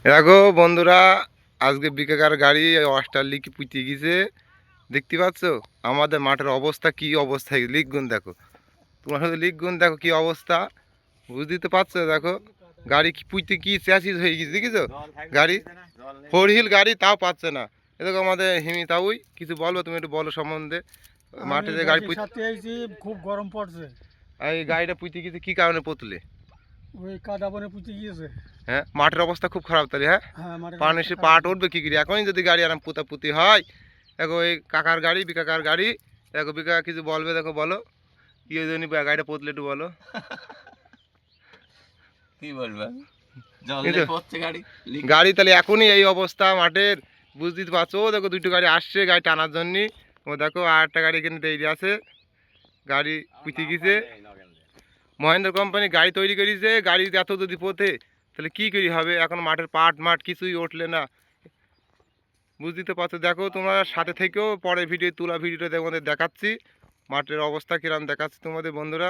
দেখো বন্ধুরা, আজকে বিকেকার গাড়ি অস্টারলিকি পুঁতে গেছে। দেখতে পাচ্ছ আমাদের মাঠের অবস্থা কি অবস্থা, লিকগুন দেখো, তোমার সাথে লিকগুন দেখো কি অবস্থা, বুঝতে তো পারছো। দেখো গাড়ি কি পুঁতে কি চ্যাসিস হয়ে গেছে, দেখেছো গাড়ি, ফোর হুইল গাড়ি তাও পাচ্ছে না। এ দেখো আমাদের হিমি তাউই, কিছু বলবো তুমি একটু বলো সম্বন্ধে। আমি মাঠে যে গাড়ি দেশের সাথে আইছি, খুব গরম পড়ছে। এই গাড়িটা পুঁতে গেছে কি কারণে পুতলে? ওই কাদা বনে পুঁতে গিয়েছে। হ্যাঁ, মাঠের অবস্থা খুব খারাপ তাহলে। হ্যাঁ, হ্যাঁ, মাঠের অবস্থা পানিশে খারাপ। পাট উঠবে কি করে এখনই যদি গাড়ি আরাম পুতাপুতি হয়। দেখো এই কাকার গাড়ি, বিকাকার গাড়ি, দেখো বিকা কিছু বলবে, দেখো বলো কি ওই জন্য গাড়িটা পুতলে একটু বলো। কি বলবো, কিন্তু জলে পড়ছে গাড়ি। গাড়ি তাহলে এখনই এই অবস্থা মাঠের, বুঝতে তো পারছো। ও দেখো দুটো গাড়ি আসছে গাড়ি টানার জন্য। ও দেখো আর একটা গাড়ি এখানে তৈরি আছে, গাড়ি পুঁতে গেছে। মহেন্দ্র কোম্পানি গাড়ি তৈরি করেছে, গাড়ি এত যদি পোতে তাহলে কি করি হবে। এখন মাঠের পাট মাঠ কিছুই উঠলে না, বুঝতে তো পারছো। দেখো তোমরা সাথে থেকেও পরে ভিডিও তোলা ভিডিওটা তোমাদের দেখাচ্ছি, মাঠের অবস্থা কিরম দেখাচ্ছি তোমাদের বন্ধুরা।